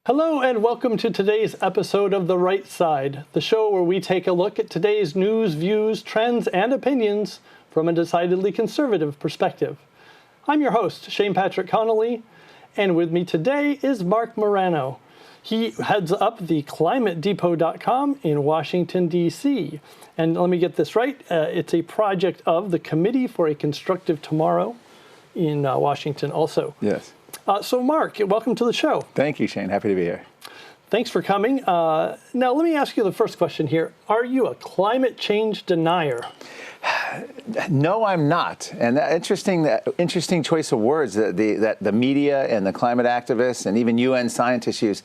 Hello and welcome to today's episode of The Right Side, the show where we take a look at today's news, views, trends, and opinions from a decidedly conservative perspective. I'm your host, Shane Patrick Connolly, and with me today is Marc Morano. He heads up the climatedepot.com in Washington, D.C. And let me get this right, it's a project of the Committee for a Constructive Tomorrow in Washington also. Yes. So Marc, welcome to the show. Thank you, Shane. Happy to be here. Thanks for coming. Now, let me ask you the first question here. Are you a climate change denier? No, I'm not. And interesting choice of words that the media and the climate activists and even UN scientists use.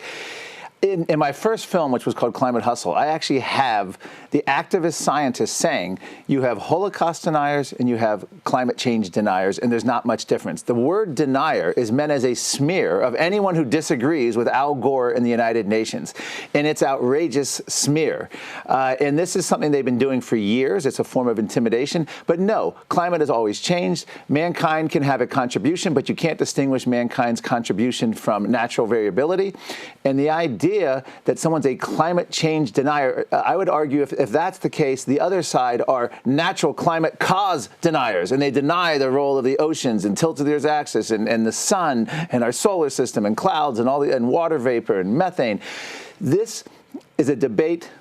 In my first film, which was called Climate Hustle, I actually have the activist scientists saying you have Holocaust deniers and you have climate change deniers, and there's not much difference. The word denier is meant as a smear of anyone who disagrees with Al Gore and the United Nations, and it's outrageous smear. And this is something they've been doing for years. It's a form of intimidation. But no, climate has always changed. Mankind can have a contribution, but you can't distinguish mankind's contribution from natural variability. And the idea that someone's a climate change denier, I would argue if that's the case, the other side are natural climate cause deniers, and they deny the role of the oceans and tilt of the Earth's axis and the sun and our solar system and clouds and and water vapor and methane. This is a debate.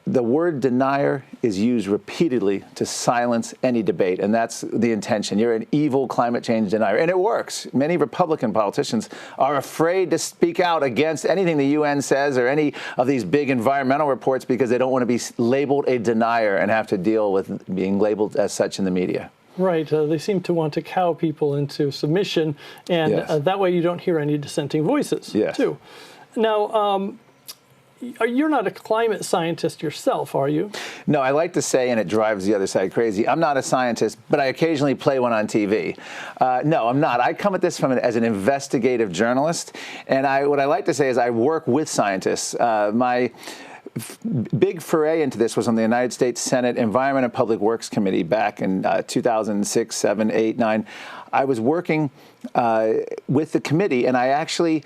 The word denier is used repeatedly to silence any debate, and that's the intention. You're an evil climate change denier, and it works. Many Republican politicians are afraid to speak out against anything the UN says or any of these big environmental reports because they don't want to be labeled a denier and have to deal with being labeled as such in the media. Right. They seem to want to cow people into submission, and Yes. That way you don't hear any dissenting voices, Yes. too. Now, you're not a climate scientist yourself, are you? No, I like to say, and it drives the other side crazy, I'm not a scientist, but I occasionally play one on TV. No, I'm not. I come at this as an investigative journalist, and what I like to say is I work with scientists. My big foray into this was on the United States Senate Environment and Public Works Committee back in 2006, 7, 8, 9. I was working with the committee, and I actually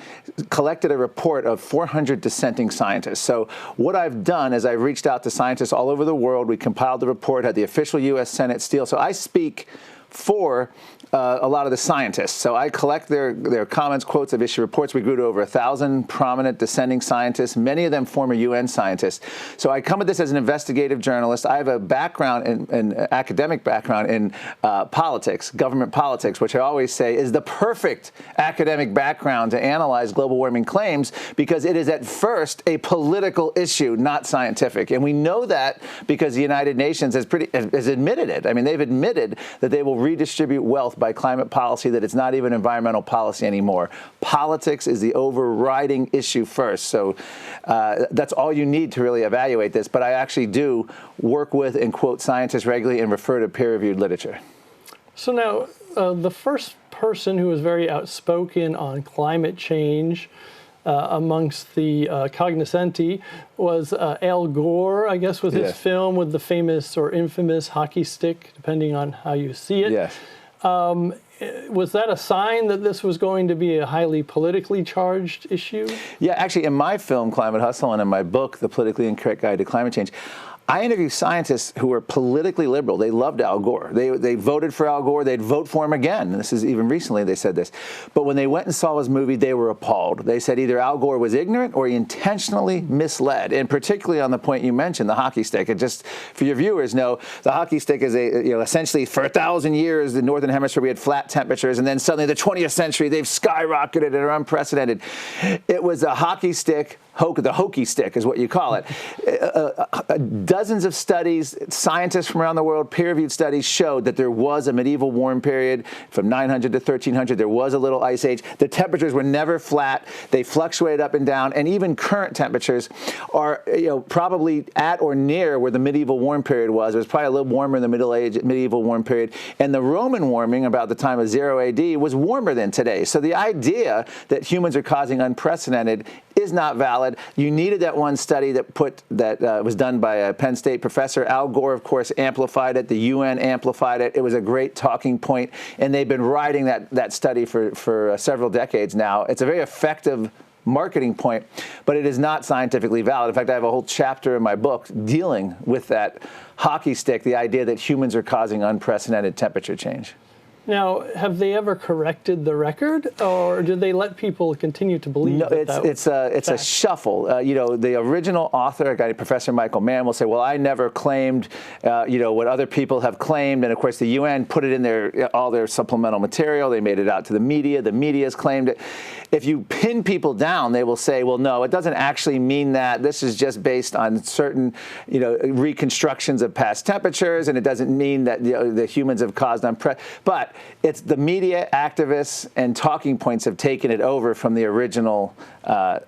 collected a report of 400 dissenting scientists. So what I've done is I've reached out to scientists all over the world. We compiled the report, had the official U.S. Senate seal. So I speak for a lot of the scientists. So I collect their comments, quotes. I've issued reports. We grew to over 1,000 prominent dissenting scientists, many of them former UN scientists. So I come at this as an investigative journalist. I have a background, an academic background in politics, government politics, which I always say is the perfect academic background to analyze global warming claims because it is at first a political issue, not scientific. And we know that because the United Nations has admitted it. I mean, they've admitted that they will redistribute wealth by climate policy, that it's not even environmental policy anymore. Politics is the overriding issue first. So that's all you need to really evaluate this. But I actually do work with and quote scientists regularly and refer to peer-reviewed literature. So now, the first person who was very outspoken on climate change amongst the cognoscenti was Al Gore, I guess, with his film with the famous or infamous hockey stick, depending on how you see it. Yes. Was that a sign that this was going to be a highly politically charged issue? Yeah, actually, in my film, Climate Hustle, and in my book, The Politically Incorrect Guide to Climate Change, I interviewed scientists who were politically liberal. They loved Al Gore. They voted for Al Gore. They'd vote for him again. And this is even recently they said this. But when they went and saw his movie, they were appalled. They said either Al Gore was ignorant or he intentionally misled. And particularly on the point you mentioned, the hockey stick. And just for your viewers know, the hockey stick is essentially for 1,000 years, the Northern Hemisphere, we had flat temperatures. And then suddenly the 20th century, they've skyrocketed and are unprecedented. It was a hockey stick. The hokey stick is what you call it. dozens of studies, scientists from around the world, peer-reviewed studies showed that there was a medieval warm period from 900 to 1300. There was a little ice age. The temperatures were never flat. They fluctuated up and down, and even current temperatures are probably at or near where the medieval warm period was. It was probably a little warmer in the medieval warm period, and the Roman warming about the time of 0 AD was warmer than today. So the idea that humans are causing unprecedented is not valid. You needed that one study that was done by a Penn State professor. Al Gore, of course, amplified it. The UN amplified it. It was a great talking point, and they've been riding that study for several decades now. It's a very effective marketing point, but it is not scientifically valid. In fact, I have a whole chapter in my book dealing with that hockey stick, the idea that humans are causing unprecedented temperature change. Now, have they ever corrected the record, or did they let people continue to believe it's a shuffle. The original author, a guy, Professor Michael Mann, will say, well, I never claimed, what other people have claimed. And, of course, the UN put it in all their supplemental material. They made it out to the media. The media's claimed it. If you pin people down, they will say, well, no, it doesn't actually mean that. This is just based on certain, reconstructions of past temperatures, and it doesn't mean that the humans have caused But it's the media, activists, and talking points have taken it over from the original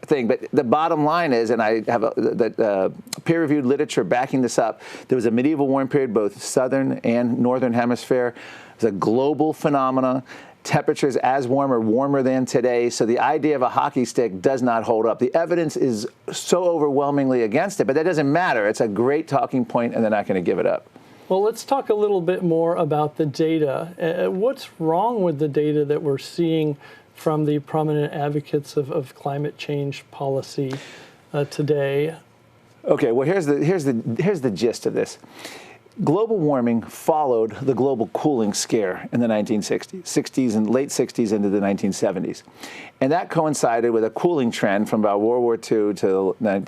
thing. But the bottom line is, and I have the peer-reviewed literature backing this up, there was a medieval warm period, both southern and northern hemisphere. It was a global phenomena. Temperatures as warm or warmer than today. So the idea of a hockey stick does not hold up. The evidence is so overwhelmingly against it, but that doesn't matter. It's a great talking point, and they're not going to give it up. Well, let's talk a little bit more about the data. What's wrong with the data that we're seeing from the prominent advocates of climate change policy today? Okay, well, here's the gist of this. Global warming followed the global cooling scare in the 1960s and late 60s into the 1970s. And that coincided with a cooling trend from about World War II to late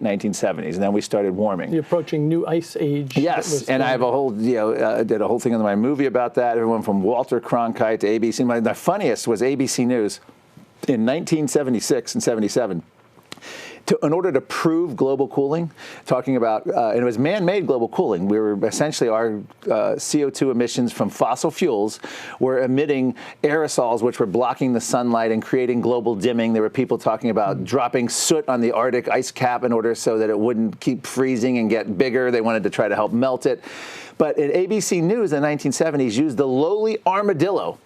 1970s. And then we started warming. The approaching new ice age. Yes, and I have a whole, did a whole thing in my movie about that. Everyone from Walter Cronkite to ABC. The funniest was ABC News in 1976 and 77. In order to prove global cooling, talking about, and it was man-made global cooling. We were essentially, our CO2 emissions from fossil fuels were emitting aerosols, which were blocking the sunlight and creating global dimming. There were people talking about dropping soot on the Arctic ice cap in order so that it wouldn't keep freezing and get bigger. They wanted to try to help melt it. But in ABC News in the 1970s used the lowly armadillo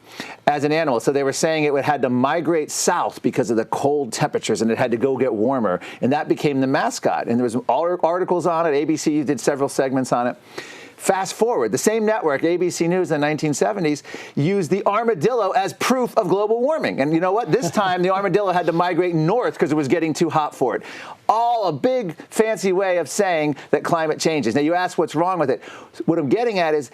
as an animal. So they were saying it had to migrate south because of the cold temperatures, and it had to go get warmer. And that became the mascot. And there was articles on it. ABC did several segments on it. Fast forward, the same network, ABC News in the 1970s, used the armadillo as proof of global warming. And you know what? This time, the armadillo had to migrate north because it was getting too hot for it. All a big, fancy way of saying that climate changes. Now, you ask what's wrong with it. What I'm getting at is,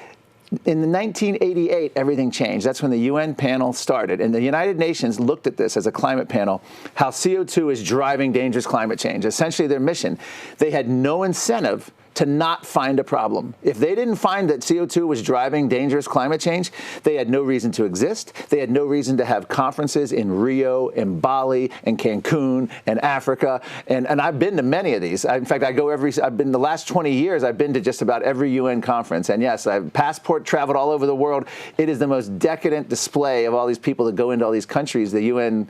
in the 1988, everything changed. That's when the UN panel started. And the United Nations looked at this as a climate panel, how CO2 is driving dangerous climate change, essentially their mission. They had no incentive to not find a problem. If they didn't find that CO2 was driving dangerous climate change, they had no reason to exist. They had no reason to have conferences in Rio and Bali and Cancun and Africa. And I've been to many of these. In fact, I've been the last 20 years, I've been to just about every UN conference. And yes, I've passport traveled all over the world. It is the most decadent display of all these people that go into all these countries, the UN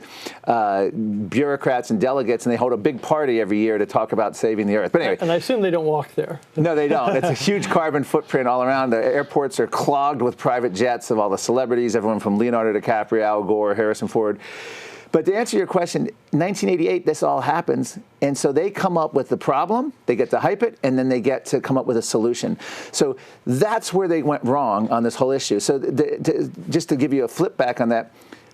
bureaucrats and delegates, and they hold a big party every year to talk about saving the earth. But anyway. And I assume they don't walk there. No, they don't. It's a huge carbon footprint all around. The airports are clogged with private jets of all the celebrities, everyone from Leonardo DiCaprio, Al Gore, Harrison Ford. But to answer your question, 1988, this all happens. And so they come up with the problem, they get to hype it, and then they get to come up with a solution. So that's where they went wrong on this whole issue. So just to give you a flip back on that,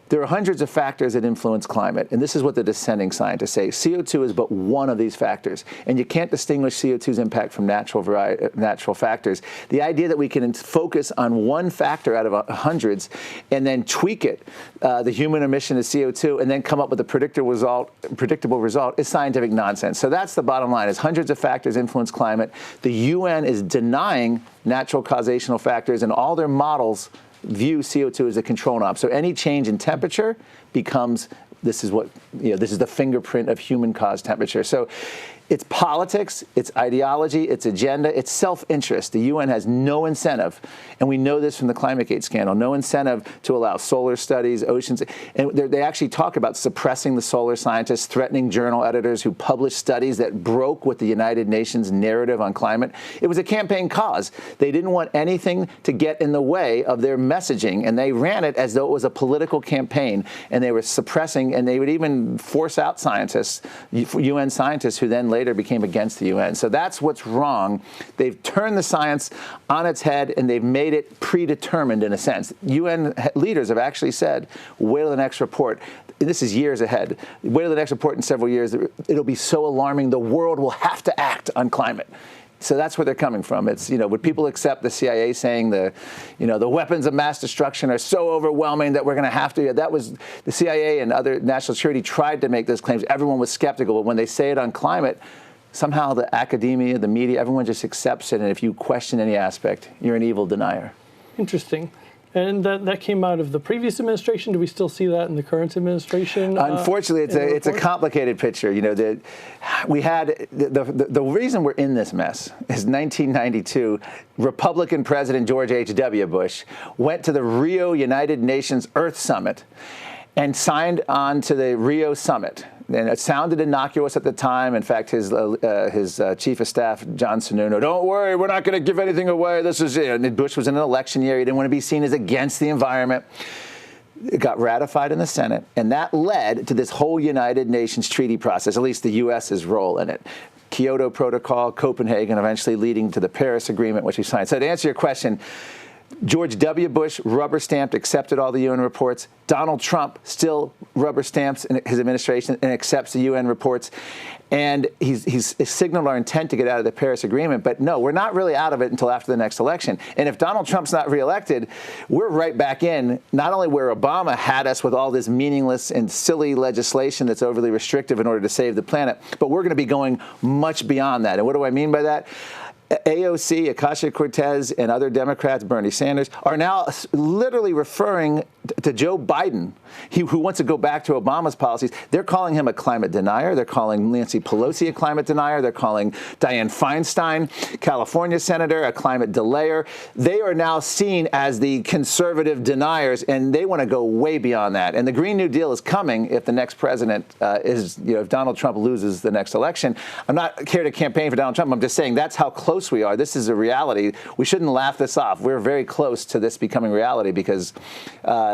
there are hundreds of factors that influence climate, and this is what the dissenting scientists say. CO2 is but one of these factors, and you can't distinguish CO2's impact from natural factors. The idea that we can focus on one factor out of hundreds and then tweak it, the human emission of CO2, and then come up with a predictable result is scientific nonsense. So that's the bottom line, is hundreds of factors influence climate. The UN is denying natural causational factors, and all their models view CO2 as a control knob. So any change in temperature becomes, this is the fingerprint of human-caused temperature. So It's politics, it's ideology, it's agenda, it's self-interest. The UN has no incentive, and we know this from the ClimateGate scandal, no incentive to allow solar studies, oceans, and they actually talk about suppressing the solar scientists, threatening journal editors who published studies that broke with the United Nations narrative on climate. It was a campaign cause. They didn't want anything to get in the way of their messaging, and they ran it as though it was a political campaign, and they were suppressing, and they would even force out scientists, UN scientists, who then later became against the UN. So that's what's wrong. They've turned the science on its head, and they've made it predetermined in a sense. UN leaders have actually said, wait till the next report. This is years ahead. Wait till the next report in several years. It'll be so alarming. The world will have to act on climate. So that's where they're coming from. It's, would people accept the CIA saying the weapons of mass destruction are so overwhelming that we're going to have to? That was the CIA and other national security tried to make those claims. Everyone was skeptical, but when they say it on climate, somehow the academia, the media, everyone just accepts it. And if you question any aspect, you're an evil denier. Interesting. And that came out of the previous administration. Do we still see that in the current administration? Unfortunately, it's a complicated picture. We had the reason we're in this mess is 1992. Republican President George H.W. Bush went to the Rio United Nations Earth Summit and signed on to the Rio Summit. And it sounded innocuous at the time. In fact, his chief of staff, John Sununu, don't worry, we're not going to give anything away. This is it. And Bush was in an election year. He didn't want to be seen as against the environment. It got ratified in the Senate, and that led to this whole United Nations treaty process, at least the U.S.'s role in it. Kyoto Protocol, Copenhagen, eventually leading to the Paris Agreement, which we signed. So to answer your question, George W. Bush rubber-stamped, accepted all the UN reports. Donald Trump still rubber-stamps in his administration and accepts the UN reports. And he's signaled our intent to get out of the Paris Agreement. But no, we're not really out of it until after the next election. And if Donald Trump's not reelected, we're right back in, not only where Obama had us with all this meaningless and silly legislation that's overly restrictive in order to save the planet, but we're going to be going much beyond that. And what do I mean by that? AOC, Ocasio-Cortez, and other Democrats, Bernie Sanders, are now literally referring to Joe Biden, who wants to go back to Obama's policies. They're calling him a climate denier. They're calling Nancy Pelosi a climate denier. They're calling Dianne Feinstein, California senator, a climate delayer. They are now seen as the conservative deniers, and they want to go way beyond that. And the Green New Deal is coming if the next president if Donald Trump loses the next election. I'm not here to campaign for Donald Trump. I'm just saying that's how close we are. This is a reality. We shouldn't laugh this off. We're very close to this becoming reality because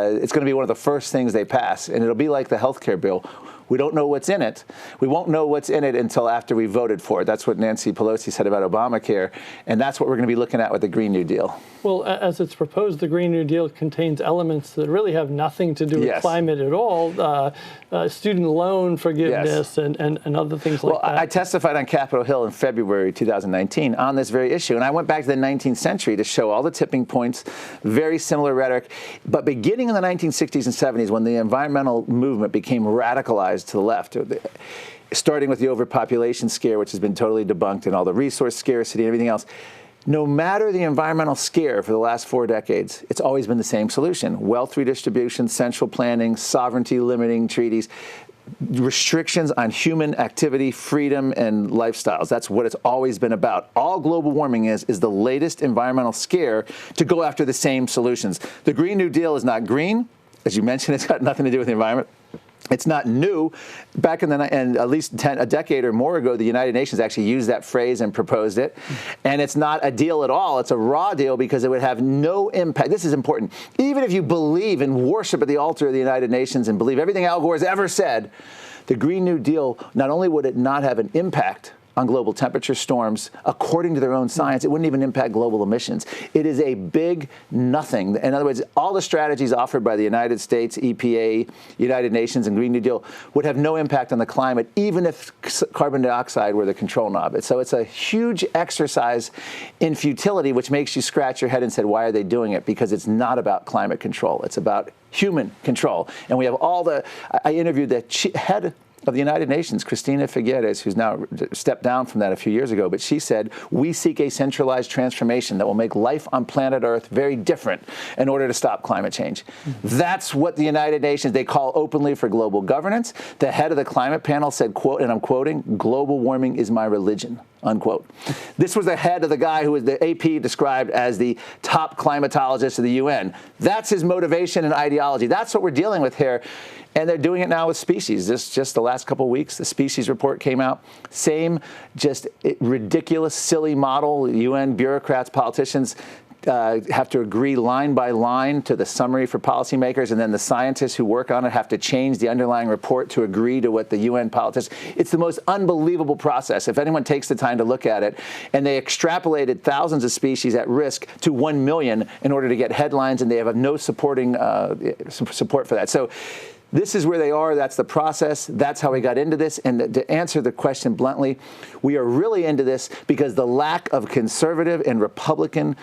it's going to be one of the first things they pass, and it'll be like the health care bill. We don't know what's in it. We won't know what's in it until after we voted for it. That's what Nancy Pelosi said about Obamacare, and that's what we're going to be looking at with the Green New Deal. Well, as it's proposed, the Green New Deal contains elements that really have nothing to do with climate at all. Student loan forgiveness and other things like that. Well, I testified on Capitol Hill in February 2019 on this very issue, and I went back to the 19th century to show all the tipping points, very similar rhetoric. But beginning in the 1960s and 70s, when the environmental movement became radicalized to the left, starting with the overpopulation scare, which has been totally debunked, and all the resource scarcity and everything else, no matter the environmental scare for the last 4 decades, it's always been the same solution. Wealth redistribution, central planning, sovereignty limiting treaties, restrictions on human activity, freedom, and lifestyles. That's what it's always been about. All global warming is the latest environmental scare to go after the same solutions. The Green New Deal is not green. As you mentioned, it's got nothing to do with the environment. It's not new. Back in at least a decade or more ago, the United Nations actually used that phrase and proposed it. And it's not a deal at all. It's a raw deal because it would have no impact. This is important. Even if you believe and worship at the altar of the United Nations and believe everything Al Gore has ever said, the Green New Deal, not only would it not have an impact on global temperature storms, according to their own science, it wouldn't even impact global emissions. It is a big nothing. In other words, all the strategies offered by the United States, EPA, United Nations, and Green New Deal would have no impact on the climate, even if carbon dioxide were the control knob. So it's a huge exercise in futility, which makes you scratch your head and say, why are they doing it? Because it's not about climate control. It's about human control. And we have I interviewed the head of the United Nations, Cristina Figueres, who's now stepped down from that a few years ago, but she said, we seek a centralized transformation that will make life on planet Earth very different in order to stop climate change. That's what the United Nations, they call openly for global governance. The head of the climate panel said, quote, and I'm quoting, global warming is my religion, unquote. This was the head of the guy who was the AP described as the top climatologist of the UN. That's his motivation and ideology. That's what we're dealing with here. And they're doing it now with species. Just the last couple of weeks, the species report came out. Same, just ridiculous, silly model. UN bureaucrats, politicians have to agree line by line to the summary for policymakers, and then the scientists who work on it have to change the underlying report to agree to what the UN politicians. It's the most unbelievable process. If anyone takes the time to look at it, and they extrapolated thousands of species at risk to 1 million in order to get headlines, and they have no supporting support for that. So this is where they are. That's the process. That's how we got into this. And to answer the question bluntly, we are really into this because the lack of conservative and Republican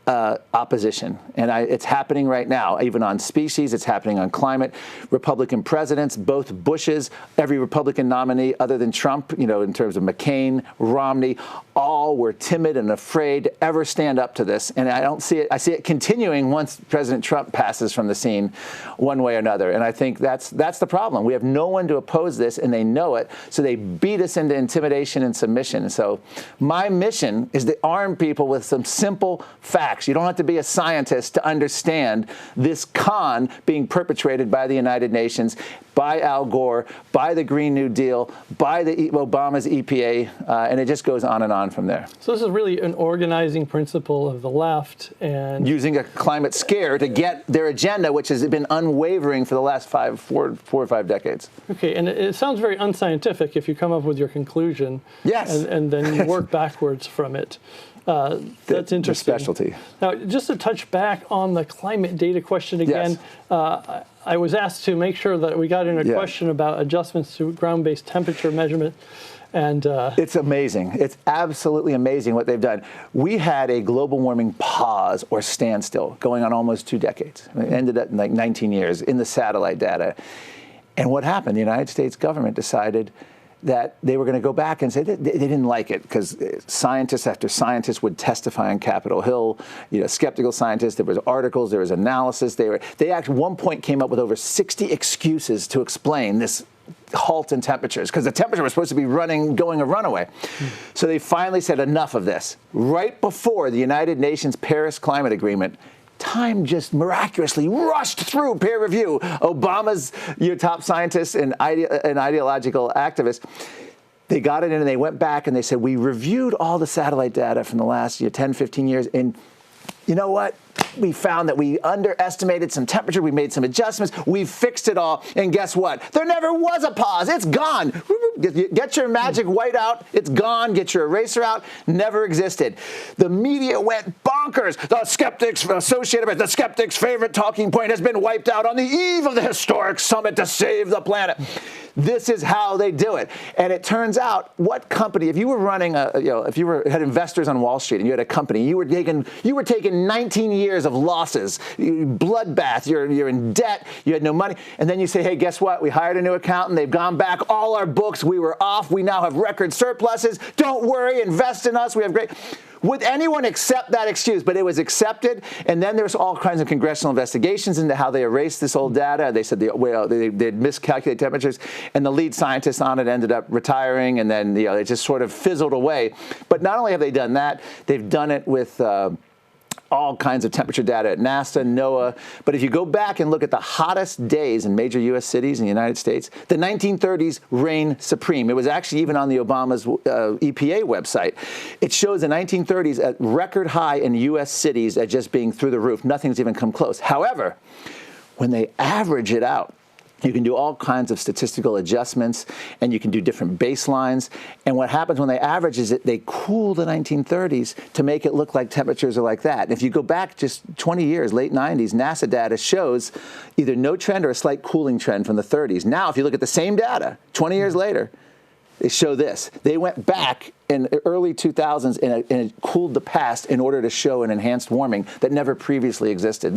opposition. And it's happening right now, even on species. It's happening on climate. Republican presidents, both Bushes, every Republican nominee other than Trump, you know, in terms of McCain, Romney, all were timid and afraid to ever stand up to this. And I don't see it. I see it continuing once President Trump passes from the scene one way or another. And I think that's the problem. We have no one to oppose this, and they know it. So they beat us into intimidation and submission. So my mission is to arm people with some simple facts. You don't have to be a scientist to understand this con being perpetrated by the United Nations, by Al Gore, by the Green New Deal, by Obama's EPA, and it just goes on and on from there. So this is really an organizing principle of the left, and using a climate scare to get their agenda, which has been unwavering for the last four or five decades. Okay, and it sounds very unscientific if you come up with your conclusion, yes, and then you work backwards from it. That's interesting. The specialty. Now, just to touch back on the climate data question again, yes. I was asked to make sure that we got in a question about adjustments to ground-based temperature measurement. And it's amazing. It's absolutely amazing what they've done. We had a global warming pause or standstill going on almost 2 decades. It ended up in like 19 years in the satellite data. And what happened? The United States government decided that they were going to go back and say they didn't like it because scientists after scientists would testify on Capitol Hill, you know, skeptical scientists, there was articles, there was analysis. They at one point came up with over 60 excuses to explain this halt in temperatures because the temperature was supposed to be going a runaway. So they finally said enough of this. Right before the United Nations Paris Climate Agreement, time just miraculously rushed through peer review. Obama's top scientists and ideological activists, they got it in and they went back and they said, we reviewed all the satellite data from the last 10, 15 years, and you know what? We found that we underestimated some temperature. We made some adjustments. We fixed it all. And guess what? There never was a pause. It's gone. Get your magic white out. It's gone. Get your eraser out. Never existed. The media went bonkers. The skeptics associated with the skeptics' favorite talking point has been wiped out on the eve of the historic summit to save the planet. This is how they do it. And it turns out, what company, if you were running if you had investors on Wall Street and you had a company, you were taking 19 years of losses, bloodbath, you're in debt, you had no money, and then you say, hey, guess what? We hired a new accountant, they've gone back all our books, we were off, we now have record surpluses, don't worry, invest in us, we have great. Would anyone accept that excuse? But it was accepted, and then there's all kinds of congressional investigations into how they erased this old data. They said they'd miscalculated temperatures, and the lead scientist on it ended up retiring, and then it just sort of fizzled away. But not only have they done that, they've done it with all kinds of temperature data at NASA, NOAA. But if you go back and look at the hottest days in major U.S. cities in the United States, the 1930s reign supreme. It was actually even on the Obama's EPA website. It shows the 1930s at record high in U.S. cities at just being through the roof. Nothing's even come close. However, when they average it out, you can do all kinds of statistical adjustments, and you can do different baselines. And what happens when they average is that they cool the 1930s to make it look like temperatures are like that. And if you go back just 20 years, late 90s, NASA data shows either no trend or a slight cooling trend from the 30s. Now, if you look at the same data 20 years later, they show this. They went back in the early 2000s and it cooled the past in order to show an enhanced warming that never previously existed.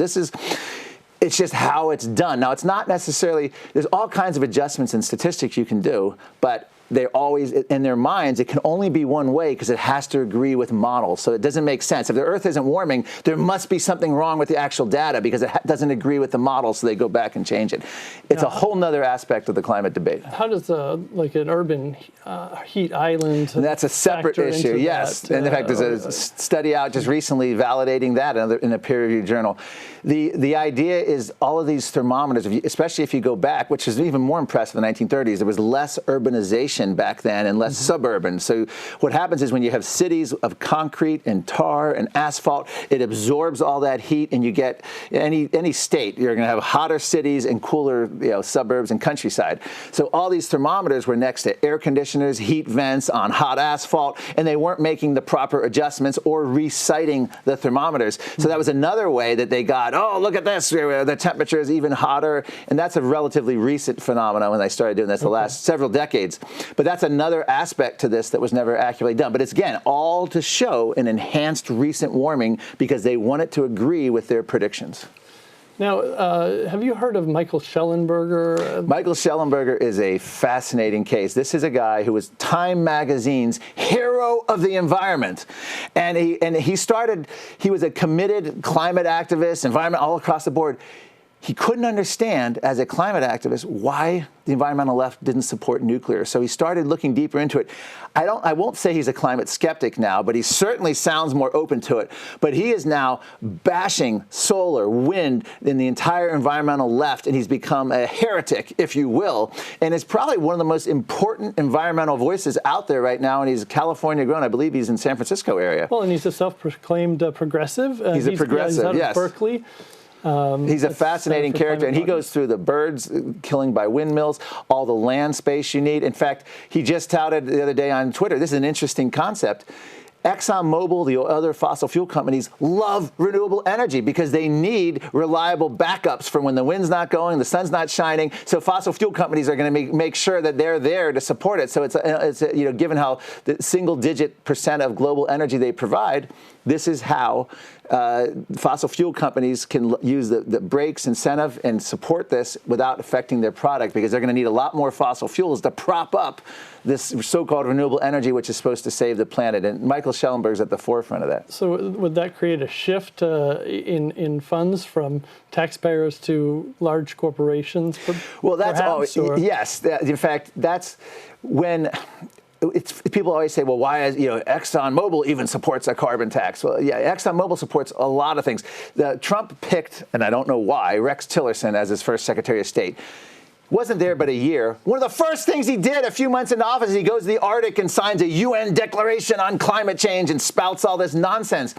It's just how it's done. Now, it's not necessarily, there's all kinds of adjustments and statistics you can do, but they're always, in their minds, it can only be one way because it has to agree with models. So it doesn't make sense. If the Earth isn't warming, there must be something wrong with the actual data because it doesn't agree with the model, so they go back and change it. It's a whole nother aspect of the climate debate. How does like an urban heat island And that's a separate issue, yes. And in fact, there's a study out just recently validating that in a peer-reviewed journal. The idea is all of these thermometers, especially if you go back, which is even more impressive in the 1930s, there was less urbanization back then and less suburban. So what happens is when you have cities of concrete and tar and asphalt, it absorbs all that heat, and you get any state, you're going to have hotter cities and cooler suburbs and countryside. So all these thermometers were next to air conditioners, heat vents on hot asphalt, and they weren't making the proper adjustments or reciting the thermometers. So that was another way that they got, oh, look at this, the temperature is even hotter. And that's a relatively recent phenomenon when they started doing this the last several decades. But that's another aspect to this that was never accurately done. But it's, again, all to show an enhanced recent warming because they want it to agree with their predictions. Now, have you heard of Michael Shellenberger? Michael Shellenberger is a fascinating case. This is a guy who was Time Magazine's hero of the environment. And he was a committed climate activist, environment all across the board. He couldn't understand, as a climate activist, why the environmental left didn't support nuclear. So he started looking deeper into it. I won't say he's a climate skeptic now, but he certainly sounds more open to it. But he is now bashing solar, wind, and the entire environmental left, and he's become a heretic, if you will, and is probably one of the most important environmental voices out there right now, and he's California grown. I believe he's in San Francisco area. Well, and he's a self-proclaimed progressive. He's a progressive, he's out yes. of Berkeley. He's a fascinating character, and he goes through the birds killing by windmills, all the land space you need. In fact, he just touted the other day on Twitter, this is an interesting concept. ExxonMobil, the other fossil fuel companies, love renewable energy because they need reliable backups for when the wind's not going, the sun's not shining. So fossil fuel companies are going to make sure that they're there to support it. So it's given how the single-digit % of global energy they provide, this is how fossil fuel companies can use the brakes, incentive, and support this without affecting their product because they're going to need a lot more fossil fuels to prop up this so-called renewable energy, which is supposed to save the planet. And Michael Schellenberger's at the forefront of that. So would that create a shift in funds from taxpayers to large corporations? Well, that's perhaps, yes. In fact, that's when. People always say, well, why is ExxonMobil even supports a carbon tax? Well, yeah, ExxonMobil supports a lot of things. Trump picked, and I don't know why, Rex Tillerson as his first Secretary of State. Wasn't there but a year. One of the first things he did a few months into office, he goes to the Arctic and signs a UN declaration on climate change and spouts all this nonsense.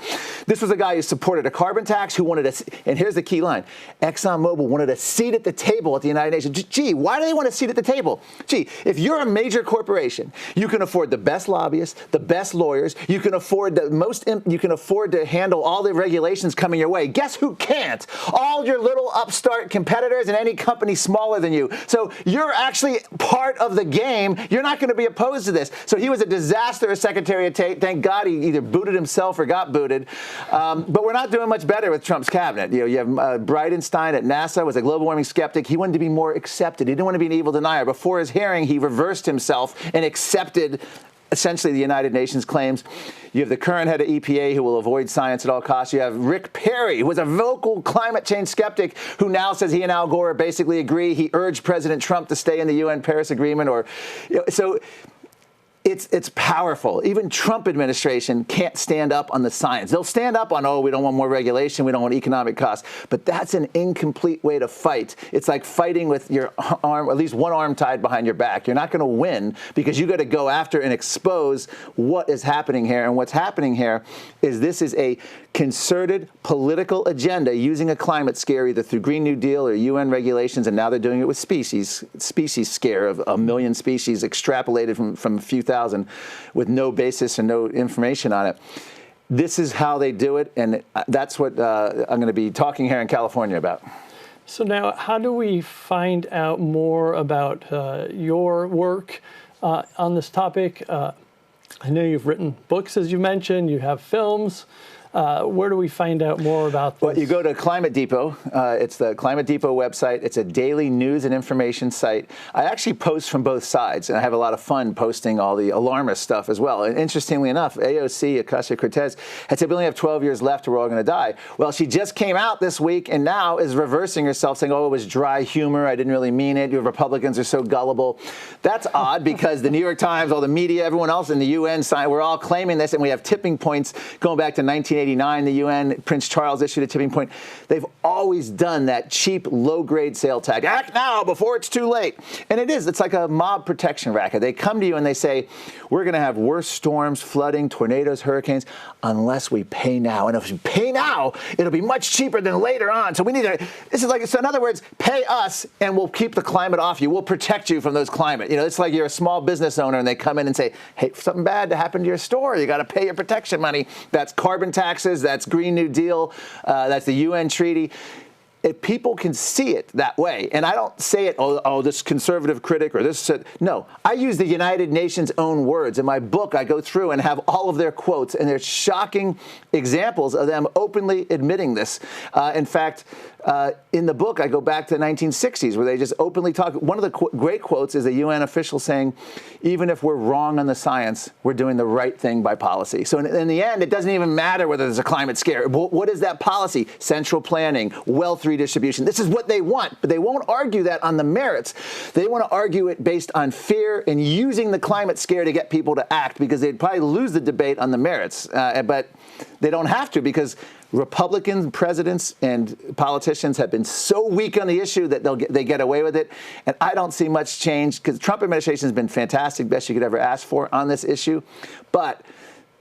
This was a guy who supported a carbon tax, who wanted and here's the key line, ExxonMobil wanted a seat at the table at the United Nations. Gee, why do they want a seat at the table? Gee, if you're a major corporation, you can afford the best lobbyists, the best lawyers, you can afford to handle all the regulations coming your way. Guess who can't? All your little upstart competitors and any company smaller than you. So you're actually part of the game. You're not going to be opposed to this. So he was a disaster as Secretary of State. Thank God he either booted himself or got booted. But we're not doing much better with Trump's cabinet. You have Bridenstine at NASA was a global warming skeptic. He wanted to be more accepted. He didn't want to be an evil denier. Before his hearing, he reversed himself and accepted essentially the United Nations claims. You have the current head of EPA who will avoid science at all costs. You have Rick Perry, who was a vocal climate change skeptic who now says he and Al Gore basically agree. He urged President Trump to stay in the UN Paris Agreement. So it's powerful. Even Trump administration can't stand up on the science. They'll stand up on, we don't want more regulation, we don't want economic costs. But that's an incomplete way to fight. It's like fighting with your arm, at least one arm tied behind your back. You're not going to win because you got to go after and expose what is happening here. And what's happening here is this is a concerted political agenda using a climate scare either through Green New Deal or UN regulations, and now they're doing it with species scare of 1 million species extrapolated from a few thousand with no basis and no information on it. This is how they do it, and that's what I'm going to be talking here in California about. So now, how do we find out more about your work on this topic? I know you've written books, as you mentioned. You have films. Where do we find out more about this? Well, you go to Climate Depot. It's the Climate Depot website. It's a daily news and information site. I actually post from both sides, and I have a lot of fun posting all the alarmist stuff as well. And interestingly enough, AOC, Ocasio-Cortez, had said we only have 12 years left or we're all going to die. Well, she just came out this week and now is reversing herself, saying, oh, it was dry humor. I didn't really mean it. You Republicans are so gullible. That's odd because the New York Times, all the media, everyone else in the UN side, we're all claiming this, and we have tipping points going back to 1989. The UN, Prince Charles issued a tipping point. They've always done that cheap, low-grade sale tag. Act now before it's too late. And it is. It's like a mob protection racket. They come to you and they say, we're going to have worse storms, flooding, tornadoes, hurricanes, unless we pay now. And if we pay now, it'll be much cheaper than later on. So we need to, this is like, so in other words, pay us and we'll keep the climate off you. We'll protect you from those climate. You know, it's like you're a small business owner and they come in and say, hey, something bad to happen to your store, you got to pay your protection money. That's carbon taxes, that's Green New Deal, that's the UN treaty. If people can see it that way, and I don't say it, oh, this conservative critic or this, no, I use the United Nations' own words. In my book, I go through and have all of their quotes, and there's shocking examples of them openly admitting this. In fact, in the book, I go back to the 1960s where they just openly talk. One of the great quotes is a UN official saying, even if we're wrong on the science, we're doing the right thing by policy. So in the end, it doesn't even matter whether there's a climate scare. What is that policy? Central planning, wealth redistribution. This is what they want, but they won't argue that on the merits. They want to argue it based on fear and using the climate scare to get people to act because they'd probably lose the debate on the merits. But they don't have to because Republican presidents and politicians have been so weak on the issue that they get away with it. And I don't see much change because the Trump administration has been fantastic, best you could ever ask for on this issue. But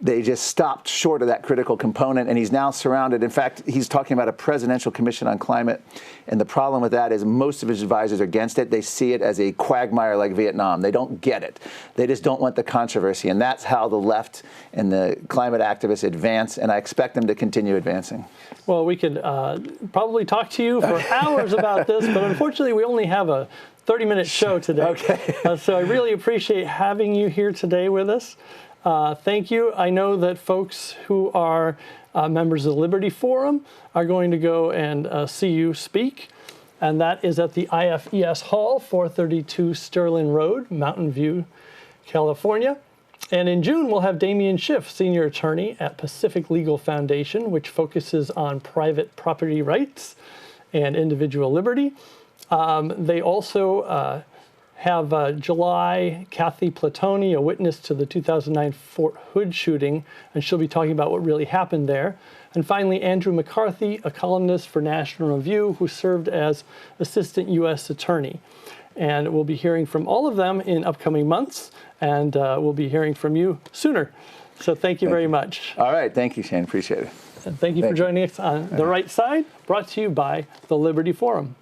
they just stopped short of that critical component, and he's now surrounded. In fact, he's talking about a presidential commission on climate, and the problem with that is most of his advisors are against it. They see it as a quagmire like Vietnam. They don't get it. They just don't want the controversy, and that's how the left and the climate activists advance, and I expect them to continue advancing. Well, we could probably talk to you for hours about this, but unfortunately we only have a 30-minute show today. Okay. So I really appreciate having you here today with us. Thank you. I know that folks who are members of the Liberty Forum are going to go and see you speak, and that is at the IFES Hall, 432 Sterling Road, Mountain View, California. And in June, we'll have Damian Schiff, senior attorney at Pacific Legal Foundation, which focuses on private property rights and individual liberty. They also have July Kathy Platoni, a witness to the 2009 Fort Hood shooting, and she'll be talking about what really happened there. And finally, Andrew McCarthy, a columnist for National Review, who served as assistant U.S. attorney. And we'll be hearing from all of them in upcoming months, and we'll be hearing from you sooner. So thank you very much. All right. Thank you, Shane. Appreciate it. And thank you for joining us on The Right Side, brought to you by the Liberty Forum.